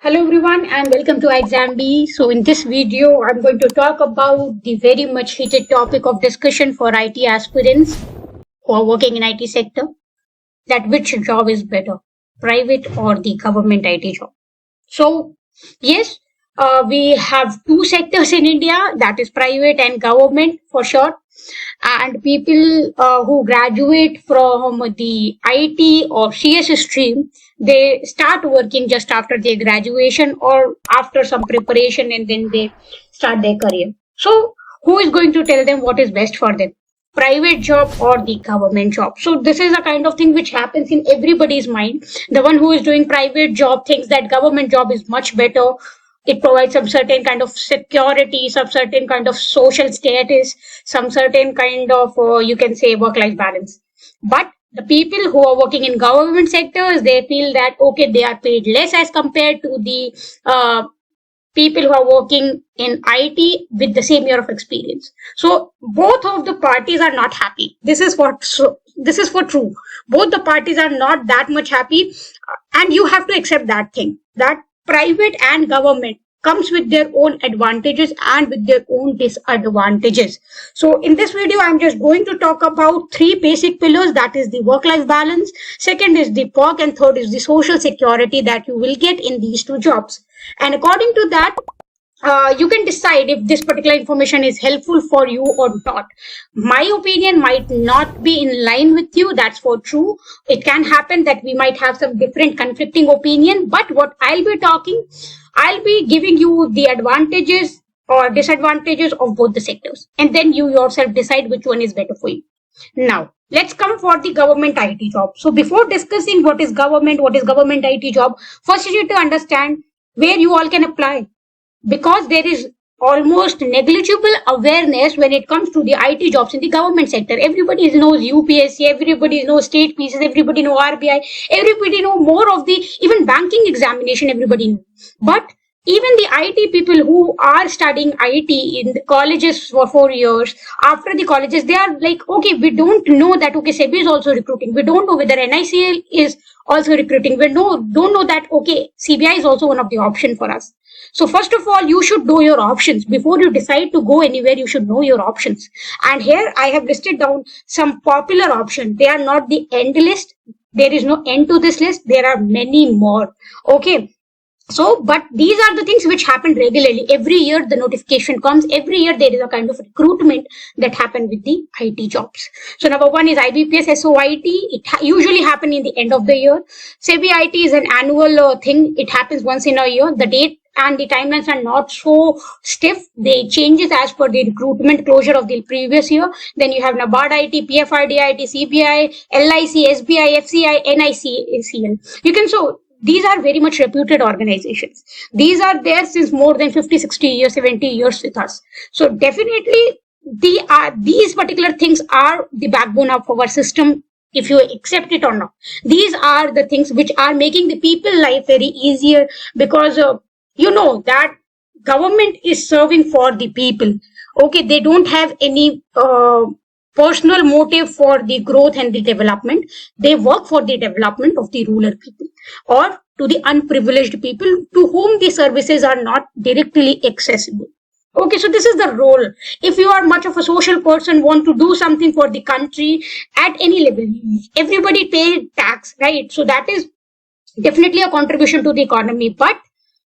Hello everyone and welcome to Exam B. So in this video, I'm going to talk about the very much heated topic of discussion for IT aspirants who are working in IT sector, that which job is better, private or the government IT job. So yes, we have two sectors in India, that is private and government for sure. And people who graduate from the IT or CS stream, they start working just after their graduation or after some preparation, and then they start their career. So who is going to tell them what is best for them, private job or the government job? So this is a kind of thing which happens in everybody's mind. The one who is doing private job thinks that government job is much better. It provides some certain kind of security, some certain kind of social status, some certain kind of, you can say, work-life balance. But the people who are working in government sectors, they feel that, okay, they are paid less as compared to the people who are working in IT with the same year of experience. So both of the parties are not happy. This is for true. Both the parties are not that much happy, and you have to accept that thing, that private and government comes with their own advantages and with their own disadvantages. So in this video, I'm just going to talk about three basic pillars, that is the work-life balance, second is the perk, and third is the social security that you will get in these two jobs. And according to that, you can decide if this particular information is helpful for you or not. My opinion might not be in line with you, that's for true. It can happen that we might have some different conflicting opinion, but what I'll be giving you the advantages or disadvantages of both the sectors, and then you yourself decide which one is better for you. Now, let's come for the government IT job. So before discussing what is government IT job, first you need to understand where you all can apply, because there is almost negligible awareness when it comes to the IT jobs in the government sector. Everybody knows UPSC, everybody knows state pieces, everybody knows RBI, everybody knows more of the even banking examination, everybody knows. But even the IT people who are studying IT in the colleges for 4 years, after the colleges, they are like, okay, we don't know that, okay, SEBI is also recruiting. We don't know whether NICL is also recruiting. We don't know that, okay, CBI is also one of the options for us. So first of all, you should know your options. Before you decide to go anywhere, you should know your options. And here I have listed down some popular options. They are not the end list. There is no end to this list. There are many more. Okay. So, but these are the things which happen regularly. Every year the notification comes. Every year there is a kind of recruitment that happen with the IT jobs. So number one is IBPS SOIT. It usually happen in the end of the year. SEBI IT is an annual thing. It happens once in a year. The date and the timelines are not so stiff. They changes as per the recruitment closure of the previous year. Then you have NABARD IT, PFRDIT, CBI, LIC, SBI, FCI, NICACL. You can so these are very much reputed organizations. These are there since more than 50, 60 years, 70 years with us. So definitely these particular things are the backbone of our system, if you accept it or not. These are the things which are making the people life very easier, because you know that government is serving for the people. Okay, they don't have any personal motive for the growth and the development. They work for the development of the rural people or to the unprivileged people to whom the services are not directly accessible. Okay, so this is the role. If you are much of a social person, want to do something for the country at any level, everybody pay tax, right? So that is definitely a contribution to the economy. But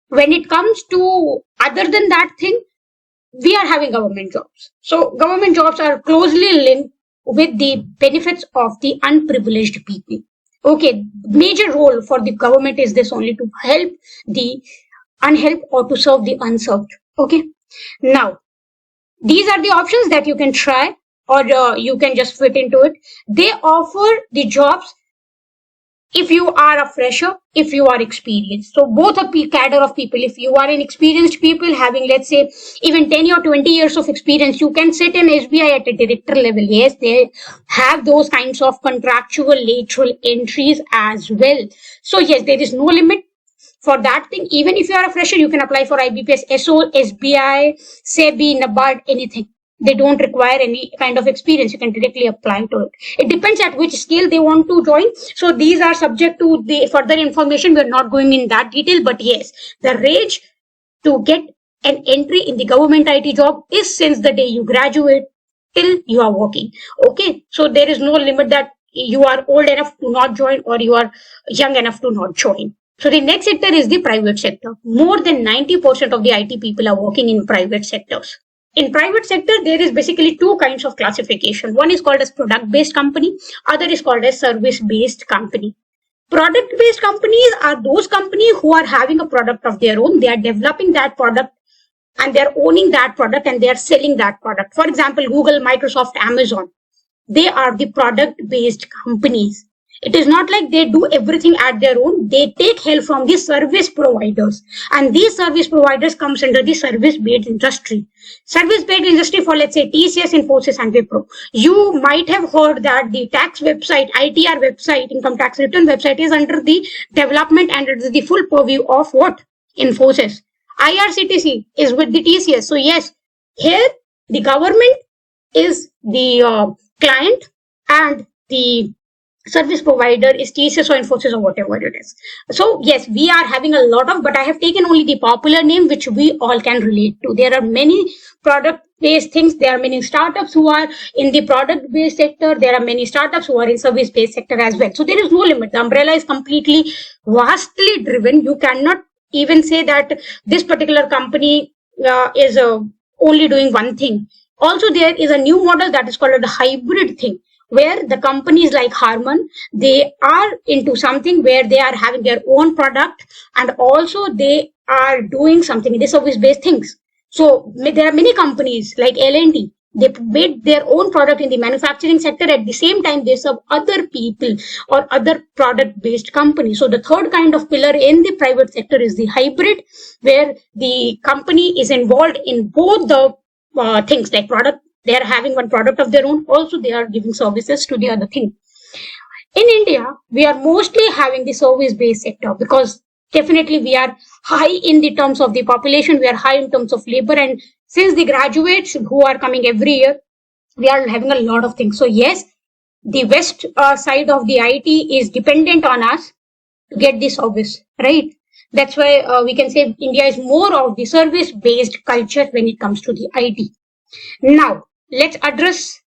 when it comes to other than that thing, we are having government jobs. So government jobs are closely linked with the benefits of the unprivileged people. Okay, major role for the government is this only, to help the unhelped or to serve the unserved. Okay, now these are the options that you can try, or you can just fit into it. They offer the jobs if you are a fresher, if you are experienced. So both a cadre of people. If you are an experienced people having, let's say, even 10 or 20 years of experience, you can sit in SBI at a director level. Yes, they have those kinds of contractual lateral entries as well. So yes, there is no limit for that thing. Even if you are a fresher, you can apply for IBPS, SO, SBI, SEBI, NABARD, anything. They don't require any kind of experience. You can directly apply to it. It depends at which scale they want to join. So these are subject to the further information. We're not going in that detail, but yes, the range to get an entry in the government IT job is since the day you graduate till you are working. Okay, so there is no limit that you are old enough to not join or you are young enough to not join. So the next sector is the private sector. More than 90% of the IT people are working in private sectors. In private sector, there is basically two kinds of classification. One is called as product-based company, other is called as service-based company. Product-based companies are those companies who are having a product of their own. They are developing that product and they are owning that product and they are selling that product. For example, Google, Microsoft, Amazon. They are the product-based companies. It is not like they do everything at their own. They take help from the service providers. And these service providers comes under the service-based industry. Service-based industry for, let's say, TCS, Infosys, and Wipro. You might have heard that the tax website, ITR website, income tax return website is under the development and it is the full purview of what? Infosys. IRCTC is with the TCS. So yes, here the government is the client and the service provider is TCS or Infosys or whatever it is. So yes, we are having a lot of, but I have taken only the popular name which we all can relate to. There are many product-based things. There are many startups who are in the product-based sector. There are many startups who are in service-based sector as well. So there is no limit. The umbrella is completely vastly driven. You cannot even say that this particular company is only doing one thing. Also, there is a new model that is called a hybrid thing, where the companies like Harman, they are into something where they are having their own product and also they are doing something in the service-based things. So there are many companies like L&T. They made their own product in the manufacturing sector. At the same time, they serve other people or other product-based companies. So the third kind of pillar in the private sector is the hybrid, where the company is involved in both the things like product. They are having one product of their own. Also, they are giving services to the other thing. In India, we are mostly having the service-based sector because definitely we are high in the terms of the population. We are high in terms of labor. And since the graduates who are coming every year, we are having a lot of things. So yes, the west side of the IT is dependent on us to get the service, right? That's why we can say India is more of the service-based culture when it comes to the IT. Now, let's address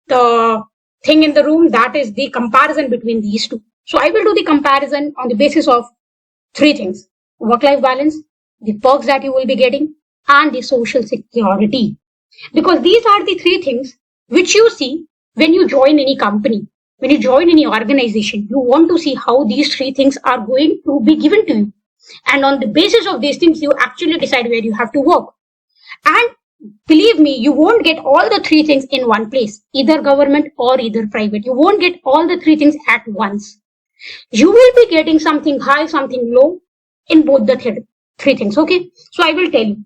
the thing in the room, that is the comparison between these two. So I will do the comparison on the basis of three things: work-life balance, the perks that you will be getting, and the social security. Because these are the three things which you see when you join any company, when you join any organization. You want to see how these three things are going to be given to you. And on the basis of these things, you actually decide where you have to work. And believe me, you won't get all the three things in one place, either government or either private. You won't get all the three things at once. You will be getting something high, something low in both the three things. Okay, so I will tell you.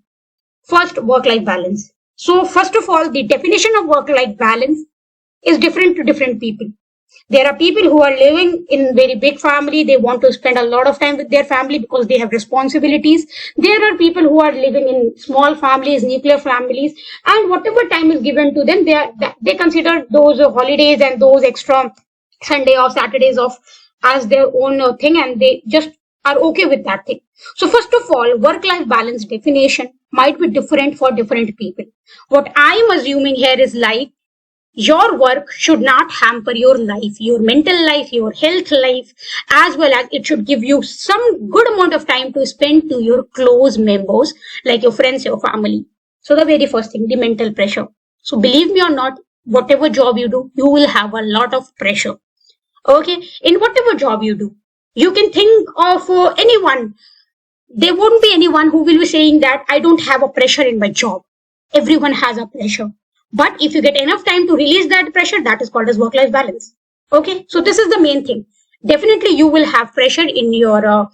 First, work-life balance. So first of all, the definition of work-life balance is different to different people. There are people who are living in very big family. They want to spend a lot of time with their family because they have responsibilities. There are people who are living in small families, nuclear families, and whatever time is given to them, they consider those holidays and those extra Sunday or Saturdays off as their own thing, and they just are okay with that thing. So first of all, work-life balance definition might be different for different people. What I am assuming here is like, your work should not hamper your life, your mental life, your health life, as well as it should give you some good amount of time to spend to your close members, like your friends, your family. So the very first thing, the mental pressure. So believe me or not, whatever job you do, you will have a lot of pressure. Okay, in whatever job you do, you can think of anyone. There won't be anyone who will be saying that I don't have a pressure in my job. Everyone has a pressure. But if you get enough time to release that pressure, that is called as work-life balance. Okay, so this is the main thing. Definitely you will have pressure in your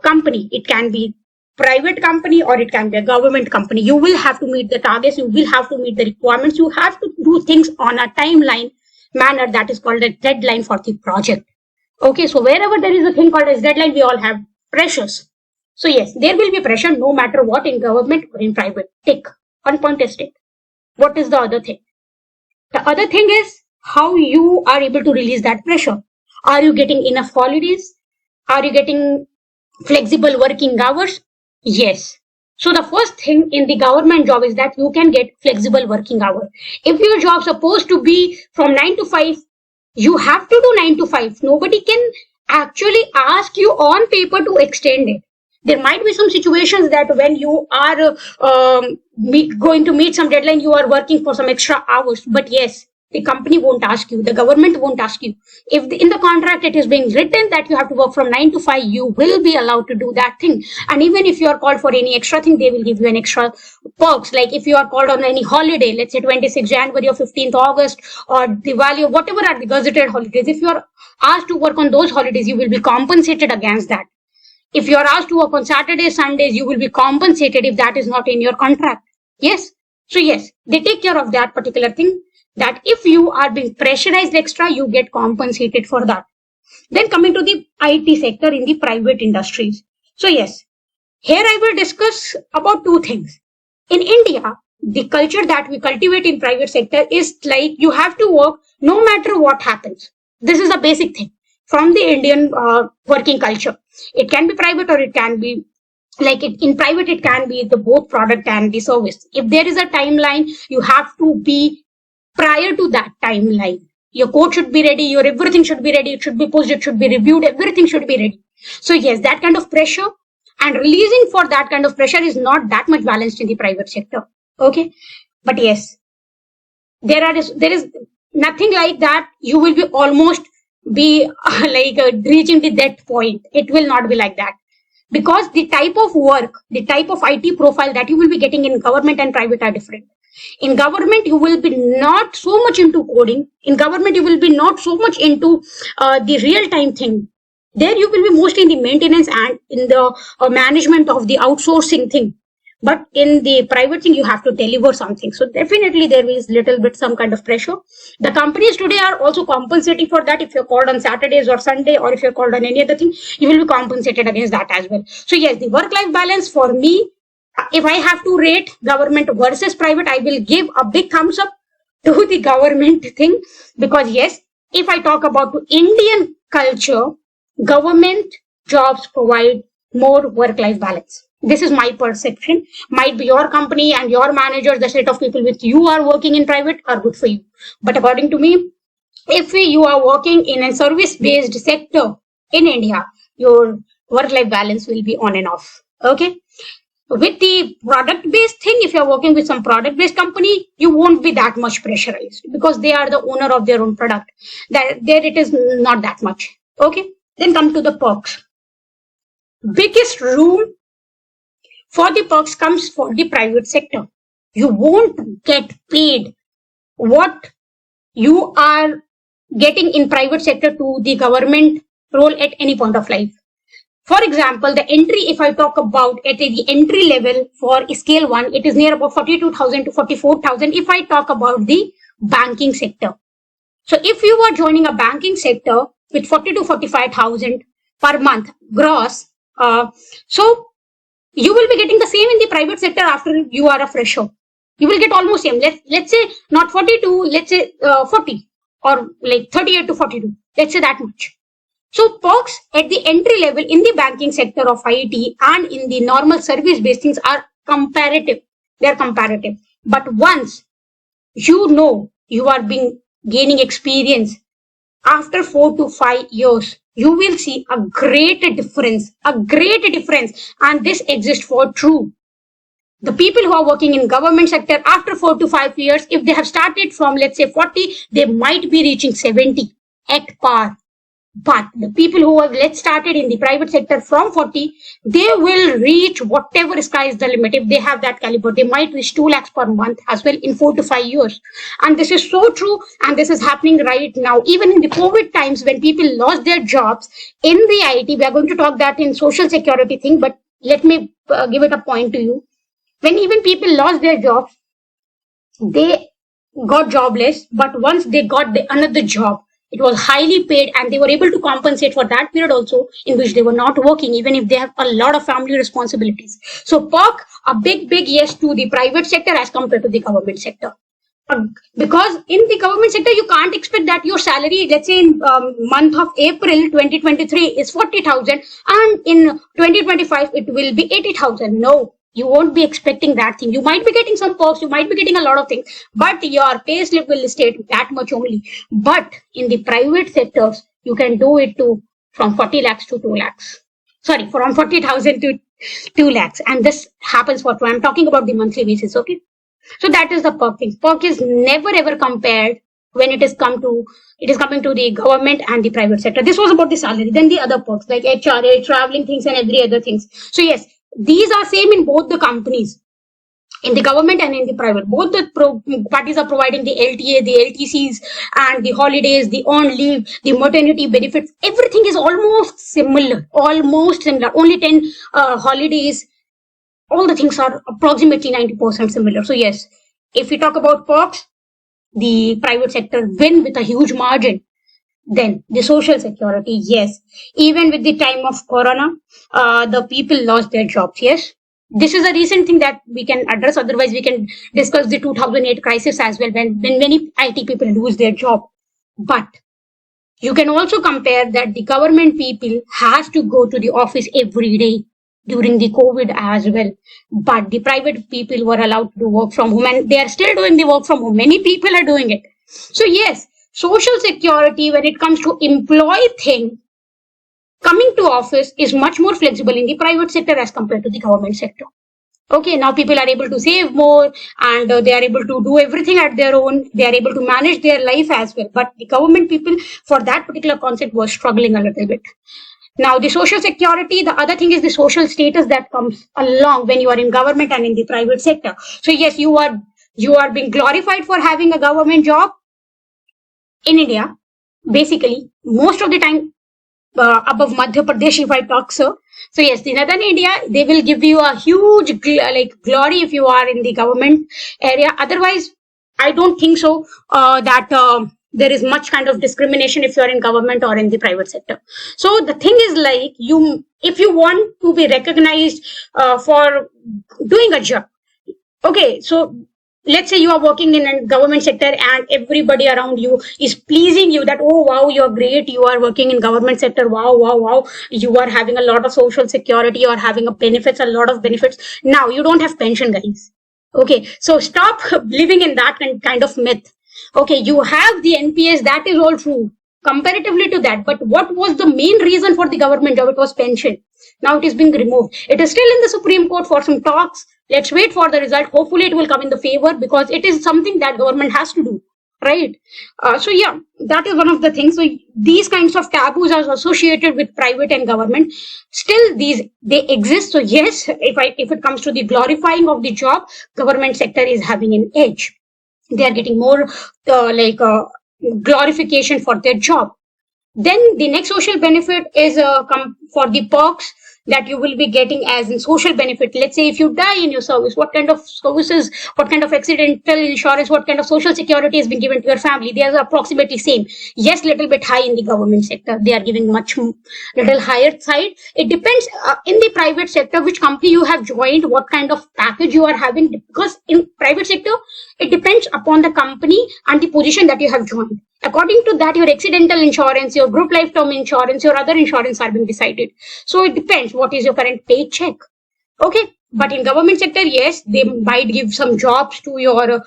company. It can be private company or it can be a government company. You will have to meet the targets. You will have to meet the requirements. You have to do things on a timeline manner, that is called a deadline for the project. Okay, so wherever there is a thing called as deadline, we all have pressures. So yes, there will be pressure no matter what, in government or in private. Tick. One point is tick. What is the other thing? The other thing is how you are able to release that pressure. Are you getting enough holidays? Are you getting flexible working hours? Yes. So the first thing in the government job is that you can get flexible working hour. If your job supposed to be from 9 to 5, you have to do 9 to 5. Nobody can actually ask you on paper to extend it. There might be some situations that when you are going to meet some deadline, you are working for some extra hours. But yes, the company won't ask you, the government won't ask you. If in the contract it is being written that you have to work from 9 to 5, you will be allowed to do that thing. And even if you are called for any extra thing, they will give you an extra perks. Like if you are called on any holiday, let's say 26th January or 15th August or Diwali or whatever are the gazetted holidays, if you are asked to work on those holidays, you will be compensated against that. If you are asked to work on Saturdays, Sundays, you will be compensated if that is not in your contract. Yes. So yes, they take care of that particular thing, that if you are being pressurized extra, you get compensated for that. Then coming to the IT sector in the private industries. So yes, here I will discuss about two things. In India, the culture that we cultivate in private sector is like you have to work no matter what happens. This is a basic thing from the Indian working culture. It can be private or it can be like it, in private, it can be the both product and the service. If there is a timeline, you have to be prior to that timeline. Your code should be ready, your everything should be ready, it should be posted, it should be reviewed, everything should be ready. So yes, that kind of pressure and releasing for that kind of pressure is not that much balanced in the private sector. Okay. But yes, there is nothing like that. You will be almost be like reaching the death point. It will not be like that. Because the type of work, the type of IT profile that you will be getting in government and private are different. In government, you will be not so much into coding. In government, you will be not so much into the real-time thing. There you will be mostly in the maintenance and in the management of the outsourcing thing. But in the private thing, you have to deliver something. So definitely there is little bit some kind of pressure. The companies today are also compensating for that. If you're called on Saturdays or Sunday, or if you're called on any other thing, you will be compensated against that as well. So yes, the work-life balance for me, if I have to rate government versus private, I will give a big thumbs up to the government thing. Because yes, if I talk about Indian culture, government jobs provide more work-life balance. This is my perception. Might be your company and your managers, the set of people with you are working in private are good for you. But according to me, if you are working in a service-based sector in India, your work-life balance will be on and off. Okay. With the product-based thing, if you're working with some product-based company, you won't be that much pressurized because they are the owner of their own product. There it is not that much. Okay. Then come to the perks. Biggest room for the perks comes for the private sector. You won't get paid what you are getting in private sector to the government role at any point of life. For example, the entry, if I talk about at the entry level for scale 1, it is near about 42,000 to 44,000 if I talk about the banking sector. So if you are joining a banking sector with 40 to 45,000 per month gross, so you will be getting the same in the private sector after you are a fresher. You will get almost same. Let's say not 42, let's say 40 or like 38 to 42. Let's say that much. So perks at the entry level in the banking sector of IT and in the normal service-based things are comparative. They are comparative. But once you know you are gaining experience after 4 to 5 years, you will see a great difference, and this exists for true. The people who are working in government sector after 4 to 5 years, if they have started from let's say 40, they might be reaching 70 at par. But the people who have started in the private sector from 40, they will reach whatever sky is the limit. If they have that caliber, they might reach 2 lakhs per month as well in 4 to 5 years. And this is so true. And this is happening right now. Even in the COVID times when people lost their jobs in the IT, we are going to talk that in social security thing. But let me give it a point to you. When even people lost their jobs, they got jobless. But once they got another job, it was highly paid and they were able to compensate for that period also in which they were not working, even if they have a lot of family responsibilities. So perk, a big yes to the private sector as compared to the government sector. Because in the government sector, you can't expect that your salary, let's say in month of April 2023 is 40,000 and in 2025 it will be 80,000. No, you won't be expecting that thing. You might be getting some perks, you might be getting a lot of things, but your pay slip will state that much only. But in the private sectors, you can do it to from 40 lakhs to 2 lakhs. Sorry, from 40,000 to 2 lakhs. And this happens for, I'm talking about the monthly basis, okay? So that is the perk thing. Perk is never ever compared when it is coming to the government and the private sector. This was about the salary. Then the other perks like HRA, traveling things, and every other things. So yes, these are same in both the companies, in the government and in the private. Both the parties are providing the LTA, the LTCs, and the holidays, the earned leave, the maternity benefits. Everything is almost similar. Only 10 holidays. All the things are approximately 90% similar. So yes, if we talk about perks, the private sector win with a huge margin. Then the social security, yes. Even with the time of Corona, the people lost their jobs. Yes, this is a recent thing that we can address. Otherwise, we can discuss the 2008 crisis as well, when many IT people lose their job. But you can also compare that the government people has to go to the office every day during the COVID as well. But the private people were allowed to work from home, and they are still doing the work from home. Many people are doing it. So yes, social security, when it comes to employee thing, coming to office is much more flexible in the private sector as compared to the government sector. Okay, now people are able to save more, and they are able to do everything at their own. They are able to manage their life as well. But the government people, for that particular concept, was struggling a little bit. Now, the social security, the other thing is the social status that comes along when you are in government and in the private sector. So yes, you are being glorified for having a government job in India. Basically, most of the time, above Madhya Pradesh, if I talk so. So yes, in northern India, they will give you a huge glory if you are in the government area. Otherwise, I don't think so that there is much kind of discrimination if you are in government or in the private sector. So the thing is like, if you want to be recognized for doing a job, okay, so let's say you are working in a government sector and everybody around you is pleasing you that, oh wow, you're great, you are working in government sector, wow, you are having a lot of social security or having a lot of benefits. Now you don't have pension, guys. Okay, so stop living in that kind of myth. Okay, you have the NPS, that is all true comparatively to that, but what was the main reason for the government job? It was pension. Now it is being removed. It is still in the Supreme Court for some talks. Let's wait for the result. Hopefully it will come in the favor, because it is something that government has to do, right? So yeah, that is one of the things. So these kinds of taboos are associated with private and government. Still they exist. So yes, if it comes to the glorifying of the job, government sector is having an edge. They are getting more glorification for their job. Then the next social benefit is for the perks that you will be getting as in social benefit. Let's say if you die in your service, what kind of services, what kind of accidental insurance, what kind of social security has been given to your family? They are approximately same. Yes, little bit high in the government sector. They are giving little higher side. It depends in the private sector, which company you have joined, what kind of package you are having. Because in private sector, it depends upon the company and the position that you have joined. According to that, your accidental insurance, your group life term insurance, your other insurance are being decided. So it depends what is your current paycheck. Okay. But in government sector, yes, they might give some jobs to your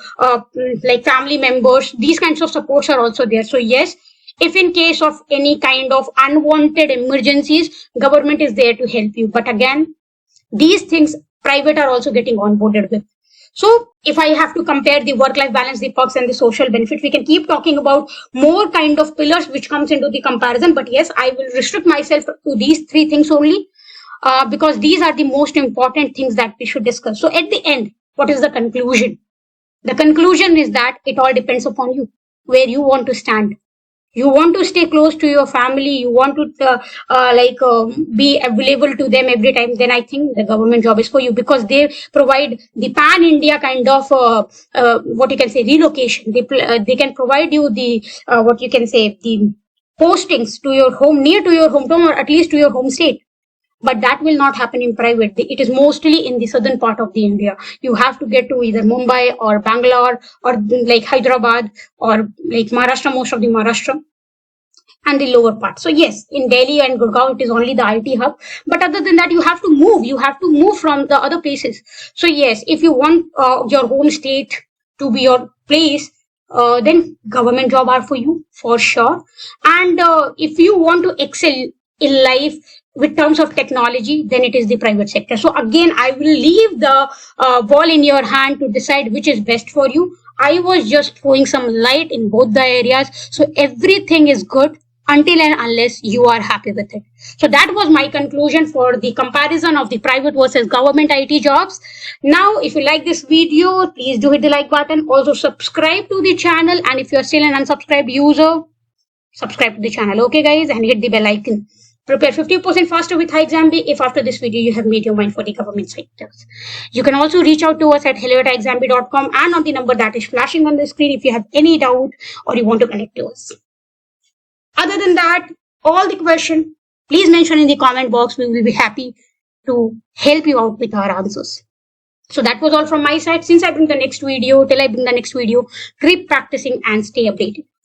family members. These kinds of supports are also there. So yes, if in case of any kind of unwanted emergencies, government is there to help you. But again, these things private are also getting onboarded with. So if I have to compare the work-life balance, the perks and the social benefit, we can keep talking about more kind of pillars which comes into the comparison. But yes, I will restrict myself to these three things only because these are the most important things that we should discuss. So at the end, what is the conclusion? The conclusion is that it all depends upon you, where you want to stand. You want to stay close to your family, you want to be available to them every time, then I think the government job is for you, because they provide the pan-India kind of what you can say relocation. They can provide you the the postings to your home, near to your hometown, or at least to your home state. but that will not happen in private. It is mostly in the southern part of the India. You have to get to either Mumbai or Bangalore or like Hyderabad or like Maharashtra, most of the Maharashtra and the lower part. So yes, in Delhi and Gurgaon, it is only the IT hub. But other than that, you have to move. You have to move from the other places. So yes, if you want your home state to be your place, then government job are for you for sure. And if you want to excel in life with terms of technology, then it is the private sector. So again, I will leave the ball in your hand to decide which is best for you. I was just throwing some light in both the areas. So everything is good until and unless you are happy with it. So that was my conclusion for the comparison of the private versus government IT jobs. Now, if you like this video, please do hit the like button. Also subscribe to the channel. And if you're still an unsubscribed user, subscribe to the channel. Okay, guys, and hit the bell icon. Prepare 50% faster with iExamB if after this video you have made your mind for the government sectors. You can also reach out to us at hello@iexamb.com and on the number that is flashing on the screen if you have any doubt or you want to connect to us. Other than that, all the question, please mention in the comment box. We will be happy to help you out with our answers. So that was all from my side. Since I bring the next video, till I bring the next video, keep practicing and stay updated.